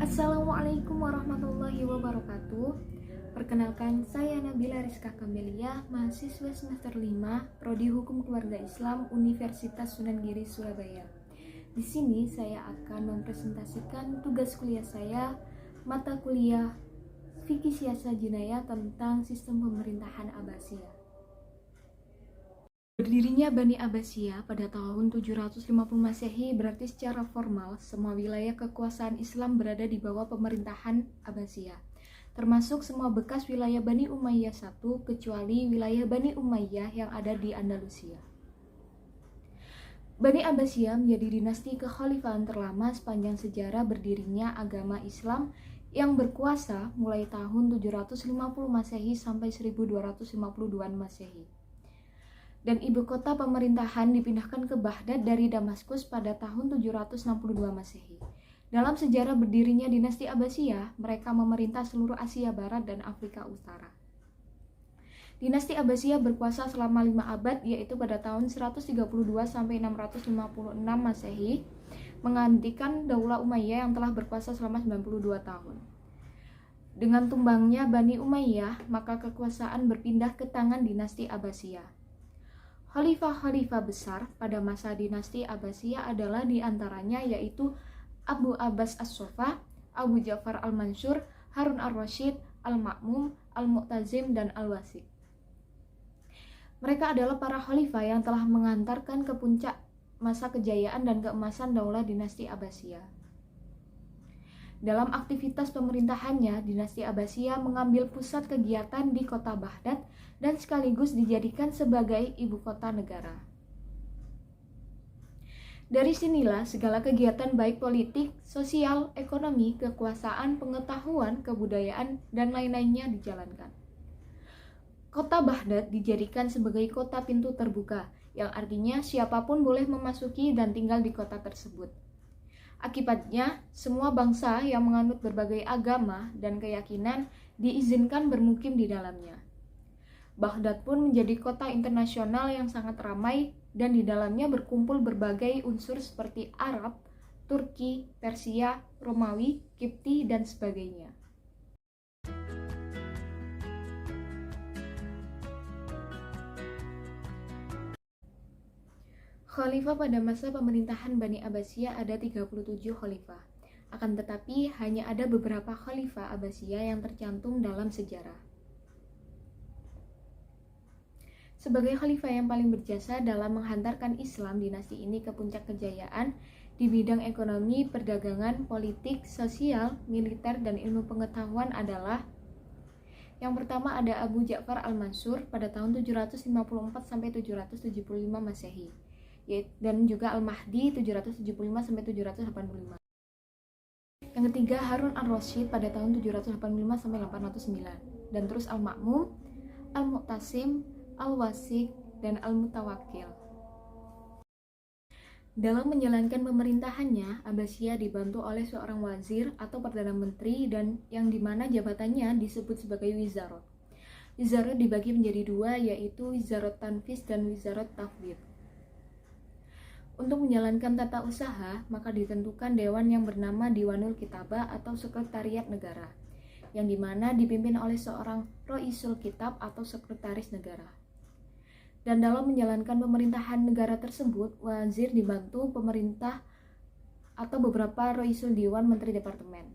Assalamualaikum warahmatullahi wabarakatuh. Perkenalkan, saya Nabila Rizka Kamelia, mahasiswa semester 5, Prodi Hukum Keluarga Islam, Universitas Sunan Giri, Surabaya. Di sini saya akan mempresentasikan tugas kuliah saya, mata kuliah Fikih Siasa Jinayah tentang sistem pemerintahan Abbasiyah. Berdirinya Bani Abbasiyah pada tahun 750 Masehi berarti secara formal semua wilayah kekuasaan Islam berada di bawah pemerintahan Abbasiyah, termasuk semua bekas wilayah Bani Umayyah I kecuali wilayah Bani Umayyah yang ada di Andalusia. Bani Abbasiyah menjadi dinasti kekhalifahan terlama sepanjang sejarah berdirinya agama Islam yang berkuasa mulai tahun 750 Masehi sampai 1252 Masehi. Dan ibu kota pemerintahan dipindahkan ke Baghdad dari Damaskus pada tahun 762 Masehi. Dalam sejarah berdirinya dinasti Abbasiyah, mereka memerintah seluruh Asia Barat dan Afrika Utara. Dinasti Abbasiyah berkuasa selama 5 abad, yaitu pada tahun 132 sampai 656 Masehi, menggantikan Daulah Umayyah yang telah berkuasa selama 92 tahun. Dengan tumbangnya Bani Umayyah, maka kekuasaan berpindah ke tangan dinasti Abbasiyah. Khalifah-khalifah besar pada masa dinasti Abbasiyah adalah diantaranya yaitu Abu Abbas As-Sofa, Abu Ja'far Al-Mansur, Harun Ar-Rasyid, Al-Ma'mum, Al-Mu'tazim, dan Al-Wasik. Mereka adalah para khalifah yang telah mengantarkan ke puncak masa kejayaan dan keemasan daulah dinasti Abbasiyah. Dalam aktivitas pemerintahannya, dinasti Abbasiyah mengambil pusat kegiatan di kota Baghdad dan sekaligus dijadikan sebagai ibu kota negara. Dari sinilah segala kegiatan baik politik, sosial, ekonomi, kekuasaan, pengetahuan, kebudayaan, dan lain-lainnya dijalankan. Kota Baghdad dijadikan sebagai kota pintu terbuka, yang artinya siapapun boleh memasuki dan tinggal di kota tersebut. Akibatnya, semua bangsa yang menganut berbagai agama dan keyakinan diizinkan bermukim di dalamnya. Baghdad pun menjadi kota internasional yang sangat ramai dan di dalamnya berkumpul berbagai unsur seperti Arab, Turki, Persia, Romawi, Kipti, dan sebagainya. Khalifah pada masa pemerintahan Bani Abbasiyah ada 37 khalifah. Akan tetapi hanya ada beberapa khalifah Abbasiyah yang tercantum dalam sejarah. Sebagai khalifah yang paling berjasa dalam menghantarkan Islam, dinasti ini ke puncak kejayaan di bidang ekonomi, perdagangan, politik, sosial, militer, dan ilmu pengetahuan adalah: yang pertama ada Abu Ja'far Al-Mansur pada tahun 754 sampai 775 Masehi. Dan juga Al-Mahdi 775 sampai 785. Yang ketiga Harun Ar-Rasyid pada tahun 785 sampai 809 dan terus Al-Ma'mum, Al-Mu'tasim, Al-Wasik, dan Al-Mutawakkil. Dalam menjalankan pemerintahannya, Abbasiyah dibantu oleh seorang wazir atau perdana menteri dan yang dimana jabatannya disebut sebagai wizarot. Wizarot dibagi menjadi dua, yaitu Wizarot Tanfis dan Wizarot Tafwid. Untuk menjalankan tata usaha, maka ditentukan dewan yang bernama Diwanul Kitabah atau Sekretariat Negara, yang dimana dipimpin oleh seorang Roisul Kitab atau Sekretaris Negara. Dan dalam menjalankan pemerintahan negara tersebut, wazir dibantu pemerintah atau beberapa Roisul Diwan Menteri Departemen.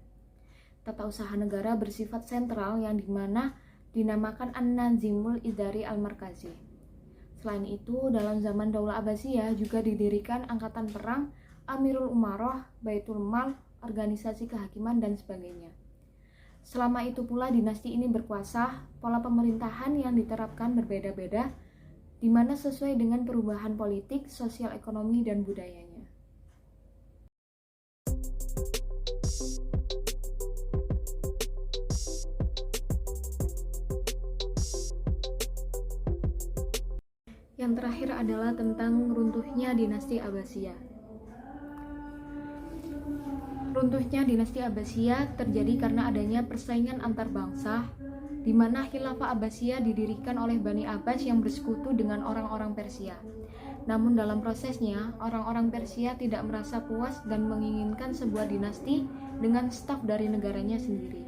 Tata usaha negara bersifat sentral yang dimana dinamakan An-Nazimul Idari Al-Markazi. Selain itu, dalam zaman Daulah Abbasiyah juga didirikan angkatan perang, Amirul Umaroh, Baitul Mal, organisasi kehakiman, dan sebagainya. Selama itu pula dinasti ini berkuasa, pola pemerintahan yang diterapkan berbeda-beda, di mana sesuai dengan perubahan politik, sosial, ekonomi, dan budayanya. Yang terakhir adalah tentang runtuhnya dinasti Abbasiyah. Runtuhnya dinasti Abbasiyah terjadi karena adanya persaingan antar bangsa, di mana Khilafah Abbasiyah didirikan oleh Bani Abbas yang bersekutu dengan orang-orang Persia. Namun dalam prosesnya, orang-orang Persia tidak merasa puas dan menginginkan sebuah dinasti dengan staf dari negaranya sendiri.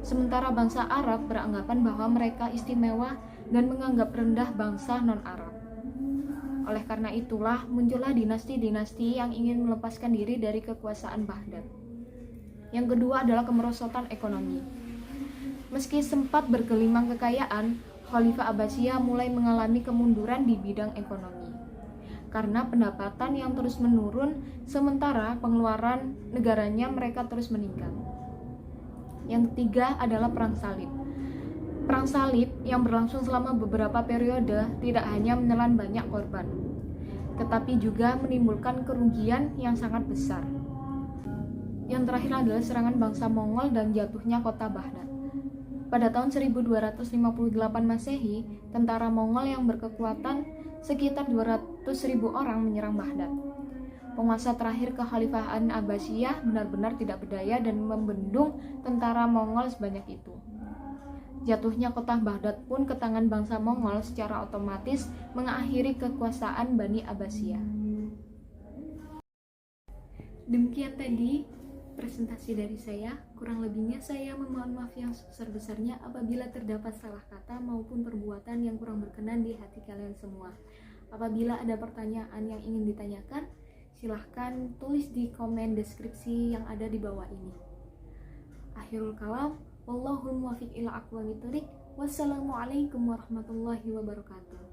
Sementara bangsa Arab beranggapan bahwa mereka istimewa dan menganggap rendah bangsa non-Arab. Oleh karena itulah muncullah dinasti-dinasti yang ingin melepaskan diri dari kekuasaan Baghdad. Yang kedua adalah kemerosotan ekonomi. Meski sempat bergelimang kekayaan, Khalifah Abbasiyah mulai mengalami kemunduran di bidang ekonomi karena pendapatan yang terus menurun, sementara pengeluaran negaranya mereka terus meningkat. Yang ketiga adalah Perang Salib. Perang Salib yang berlangsung selama beberapa periode tidak hanya menelan banyak korban, tetapi juga menimbulkan kerugian yang sangat besar. Yang terakhir adalah serangan bangsa Mongol dan jatuhnya kota Baghdad. Pada tahun 1258 Masehi, tentara Mongol yang berkekuatan sekitar 200.000 orang menyerang Baghdad. Penguasa terakhir kekhalifahan Abbasiyah benar-benar tidak berdaya dan membendung tentara Mongol sebanyak itu. Jatuhnya kota Baghdad pun ke tangan bangsa Mongol secara otomatis mengakhiri kekuasaan Bani Abbasiyah. Demikian tadi presentasi dari saya. Kurang lebihnya saya memohon maaf yang sebesar-besarnya apabila terdapat salah kata maupun perbuatan yang kurang berkenan di hati kalian semua. Apabila ada pertanyaan yang ingin ditanyakan, silahkan tulis di komen deskripsi yang ada di bawah ini. Akhirul kalam, wallahul muwaffiq ila aqwamit thoriq. Wassalamualaikum warahmatullahi wabarakatuh.